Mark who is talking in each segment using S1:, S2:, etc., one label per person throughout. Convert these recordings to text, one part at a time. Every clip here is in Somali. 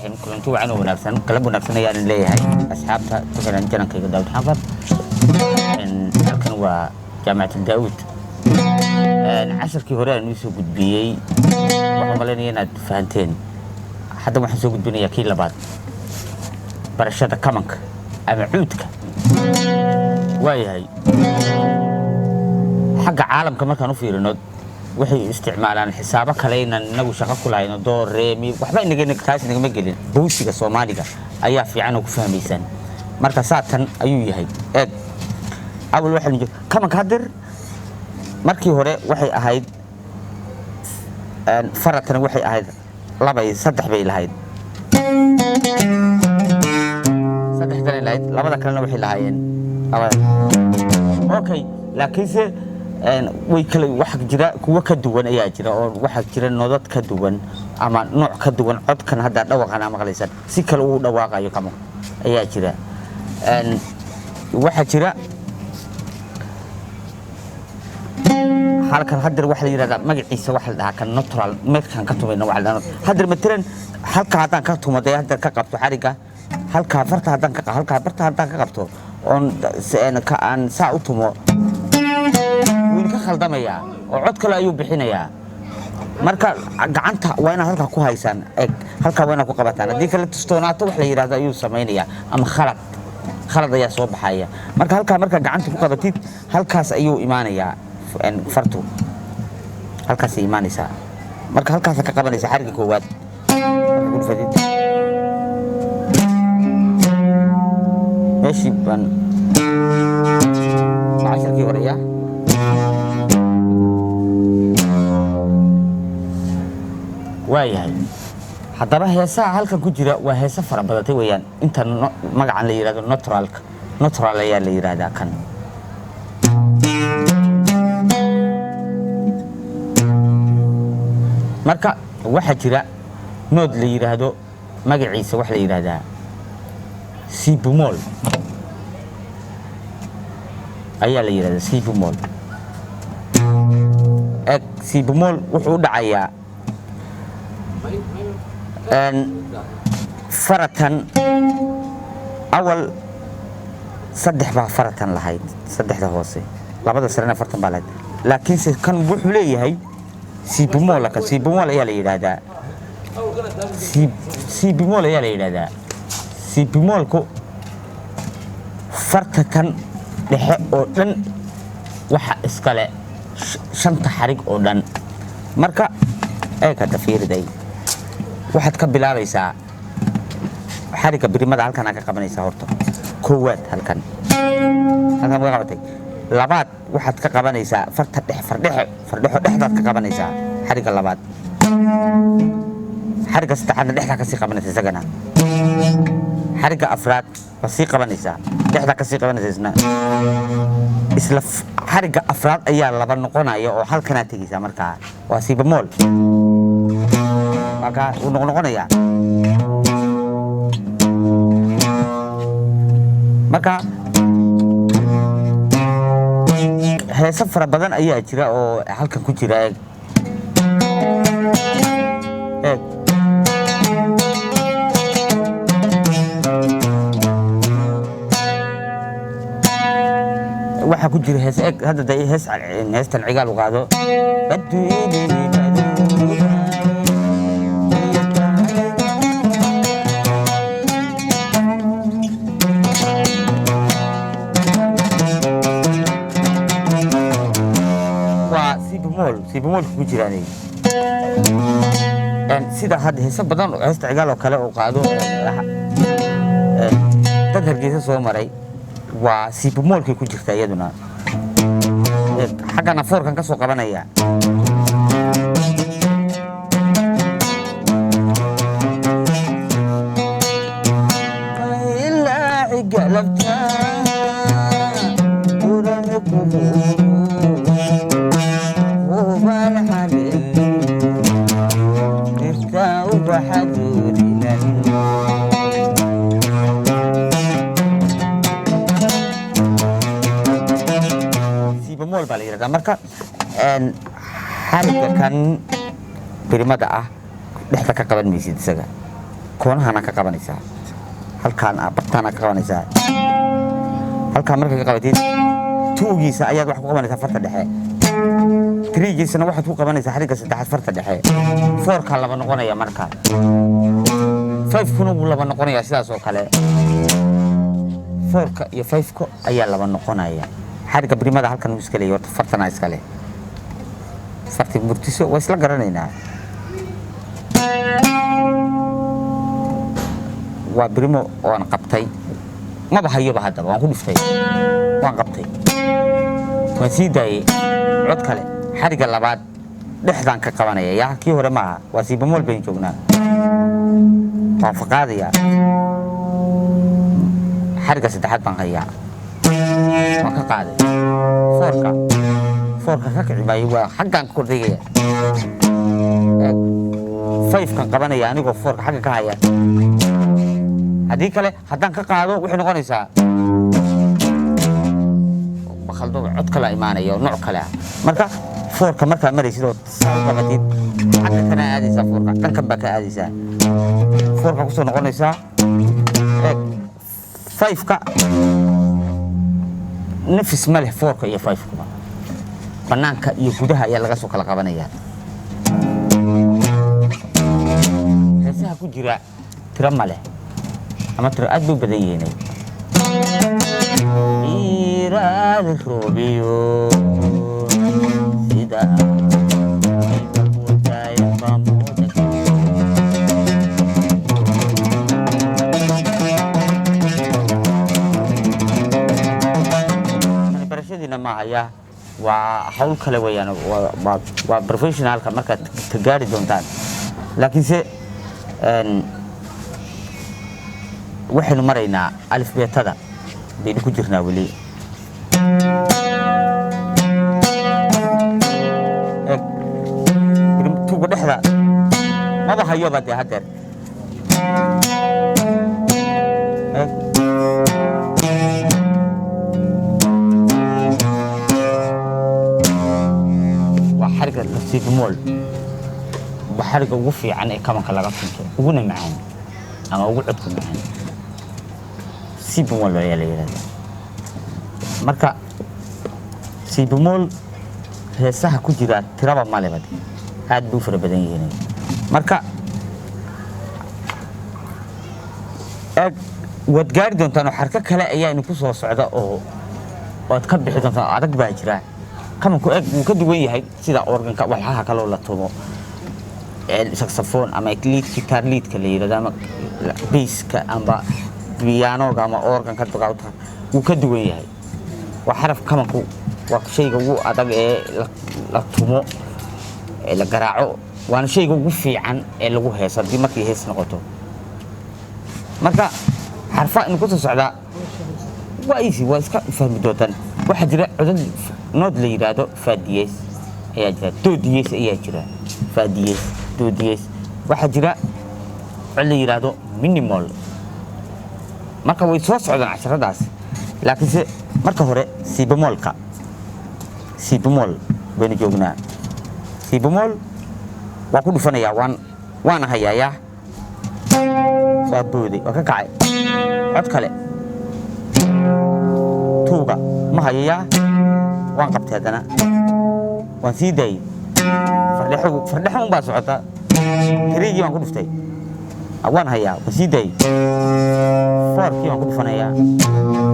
S1: الرحيم كلنتو وعنو ونفسن كلب ونفسن يعني اللي هي أصحابها مثلا جنن كي داود حفر إن كان هو جامعة داود عشر كي هراء نيسو قد بيي وحملني أنا فهمتين حتى ما حسوا قد بيني أكيد لبعض برشة كمانك أما عودك واي هاي حق عالم كمان كانوا في رنود وحي استعمالان حسابك علينا نقول شقة كلها دور ريمي وحبا إنك تاس إنك مجلين بوسيك الصومالية أيها في عنو كفهم إنسان مركزاتن أيوه هاي أول واحد نجوا كمان كهدر مركي هراء وحي أهيد فرتنا وحي أهيد لبا صدح بي لهيد صدح تاني لهيد لبا ذكرنا وحي لهايين أوكي لكن سه ويكل واحد جرا كوا كدوان أي جرا أو واحد جرا نضاد كدوان أما نوع كدوان عد كان هذا دواق أنا مغليسان سكال أو دواق أيو كمان أي جرا واحد جرا halkan hadir wax la yiraahdo magaciisa wax la dhahaa kan neutral meedkan ka tumayna wax la hadir matalan halka hadan ka tumaday hadir ka qabto xariga halka farta hadan ka halka barta hadan ka qabto on ka aan saa u tumo wiil ka khaldamaya oo cod kale ayuu bixinaya marka gacanta waa inaad halka ku haysan halka waa inaad ku qabataan hadii kale tustoonato wax la yiraahdo ayuu sameynaya ama khalad ayaa soo baxaya marka halka gacanta ku qabatid halkaas ayuu iimaanaya فرتو هالكاس إيماني سا مرك هالكاس كقبل يسحرق كواد يقول فديد ماشي بان عشر كي وريا واي هاي حتى بقى هي ساعة هالك كجرا وهي سفر بدأت ويان أنت مقعن اللي يراد نوترال يا اللي يراد كان marka waxa jira nood la yiraahdo magaciisa wax la yiraahdaa sibumol ayaa la yiraahdaa sibumol wuxuu dhacayaa faratan awal saddex baa faratan lahayd saddexda hoose labada sarena fartan baa lahayd laakiin se kan wuxuu leeyahay سيبمول يا ليرادا سيبمول يا ليرادا سيبمول كو فرتكن دحه او دن waxa iskale shanta xarig oo dhan marka ay ka tafiirday waxaad ka bilaabaysaa xariga birimada halkan ka qabanaysaa horta koowaad halkan ma qabatay labaad waxaad ka qabanaysaa farta fardhexo dhexdaad ka qabanaysaa xariga labaad xariga saddexaad dhexda ka sii qabanaysaa isagana xariga afraad waa sii qabanaysaa dhexda ka sii qabanaysaa isla xariga afraad ayaa laba noqonaya oo halkan aad tagaysaa markaa waa sibamol marka uu noqonaya marka heesa fara badan ayaa jira oo halkan ku jira waxa ku jira hees hadda heestan cigaal u qaado سيبمول كوجيراني سيدا هاد هيسا بدن هيستا عقال oo kale oo qaado dad hargeysa soo maray waa sibmolkay ku jirta iyaduna xaqana foorkan ka soo qabanaya ilaa igalabta sibamol baa la yiraahdaa marka xariga kan birimada ah dhexda ka qaban maysid isaga koonahana ka qabanaysaa halkaan bartaana ka qabanaysaa halkaan marka ka qabatid tuugiisa ayaad wax ku qabanaysaa farta dhexe tiriigiisana waxaad ku qabanaysaa xariga saddexaad farta dhexe foorka laba noqonaya marka 5 kuna buu laba noqonaya sidaas oo kale foorka iyo 5 ko ayaa laba noqonaya xariga brimada halkan uu iska leeyahay fartana iska leeyahay farti murtiso waa isla garanaynaa waa brimo oo aan qabtay ma bahayoba haddaba waan ku dhiftay waan qabtay waan sii daayay cod kale xariga labaad dhexdaan ka qabanaya yaa kii hore maaha waa si bamol baan joognaa waan faqaadaya xariga saddexaad baan hayaa waan ka qaaday foorka ka kicimaayo waa xaggaan ku kordhigaya 5 kan qabanaya anigoo foorka xagga ka haya haddii kale haddaan ka qaado waxay noqonaysaa bakhaldo cod kala imaanaya oo nooc kale ah marka foorka markaa maraysid oo qabatid xagga kana aadaysaa foorka dhankan baa ka aadaysaa foorka kusoo noqonaysaa 5ka nafis ma leh foorka iyo 5kuba banaanka iyo gudaha ayaa laga soo kala qabanayaa heesaha ku jira tiro ma leh ama tiro aad buu badan yihiin iraad roobiyo sida barashadiina ma haya waa hawl kale weeyaan waa professionalka markaad ka gaari doontaan laakiinse waxaynu maraynaa alifbeetada baynu ku jirnaa weli tuuga dhexda maba hayoba dee haddeer waa xariga lasiibmool waa xariga ugu fiican ee kabanka laga tunto uguna macaan ama ugu codka macaan siibmool ayaa la yidhahdaa marka siibmool heesaha ku jira tiraba maleba aad buu fara badan yihiin marka waad gaari doontaan xarka kale ayaa idinku soo socda oo waad ka bixi doontaan adag baa jira kamanku wuu ka duwan yahay sida organka walxaha kaloo la tumo saxophone ama guitar leadka la yiraahdo ama basska ama pianoga ama organka dogawta wuu ka duwan yahay waa xaraf kamanku waa shayga ugu adag ee la tumo ee la garaaco waana shayga ugu fiican ee lagu heeso hadii markii hees noqoto marka xarfa in ku soo socda waa easy waa iska fahmi doontaan waxa jira codad nood la yiraahdo faadiyees ayaa jira doodiyees ayaa jira faadiyees doodiyees waxa jira cod la yiraahdo minimal marka way soo socdaan casharadaas laakiinse marka hore siibamol baynu joognaa siibamol waa ku dhufanayaa waana hayayaa waa booday waa ka kacay cod kale tuuga ma hayayaa waan qabtay haddana waan sii daayey fardhaxo un baa socota tiriigii waan ku dhuftay waan hayaa waan sii daayey foorkii waan ku dhufanayaa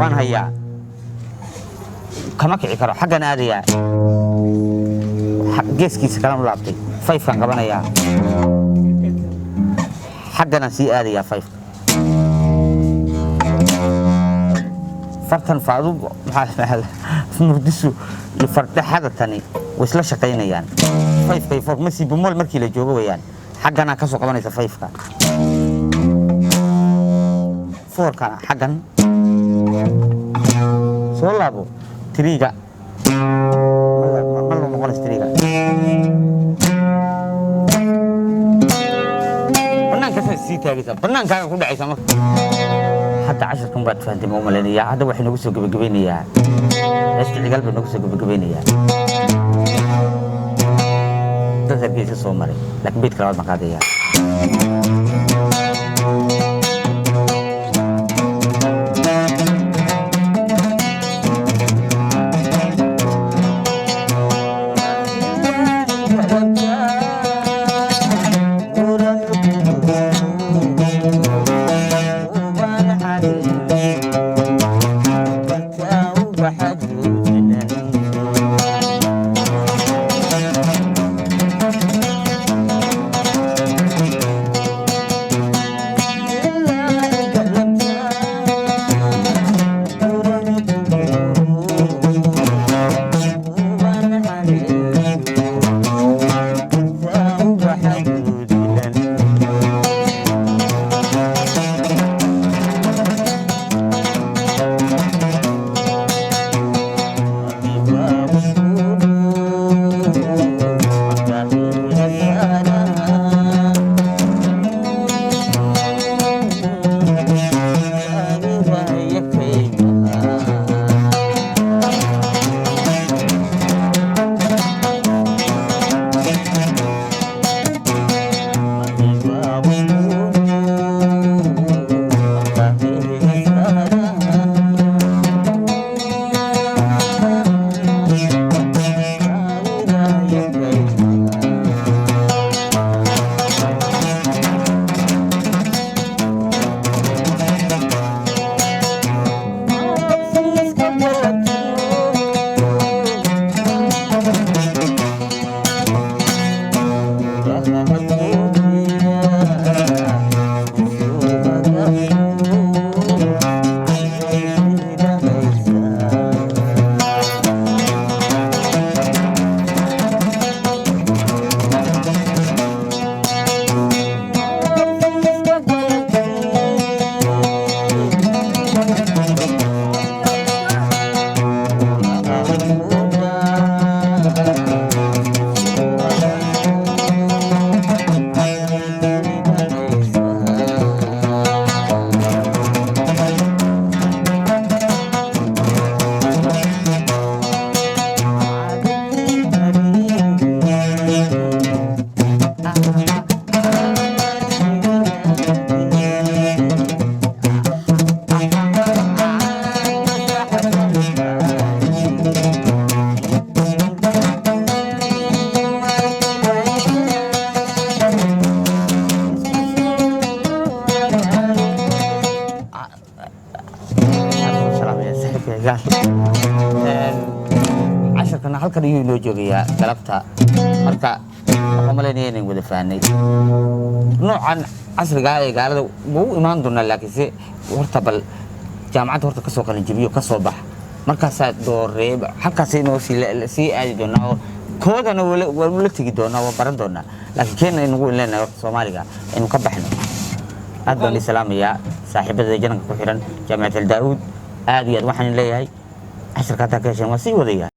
S1: waan hayaa kama kici karo xaggan aadayaa geeskiisa kalan u laabtay 5kan qabanayaa xaggana sii aadayaa 5ka fartan faadu maxaa murdisu iyo fardhaxada tani way isla shaqaynayaan 5 bay ma sii bumol markii la joogo weeyaan xaggana ka soo qabanaysa 5ka foorkana xaggan soo laabo tiriga ma loo noqonaysa tiriga banaanka sii taagaysa banaankaaga ku dhacaysa marka hadda casharkan baad fahantay ma umaleynaya hadda waxay nagu soo gabagabeynayaa heestiicigaal bay nagu soo gabagabeynayaa dad hargeysa soo maray laakiin beydka labaad ma qaadayaa casharkana halkan ayuu inoo joogayaa galabta marka waxaan malaynaya inaan wada fahnay noocan casriga ah ee gaalada wuu imaan doonaa laakiinse horta bal jaamacadda horta kasoo qalin jabiyo kasoo bax markaasaa dooreeb halkaas inoo sii aadi doonaa oo koodana waa la tegi doonaa waa baran doonaa laakiin keena inagu leenahay horta Soomaaliga inuu ka baxno aad baan islaamiyaa saaxiibada jananka ku xiran jaamacadda Daawud aad iyo aad waxaan leeyahay casharka ta ka heshan waa sii wadaya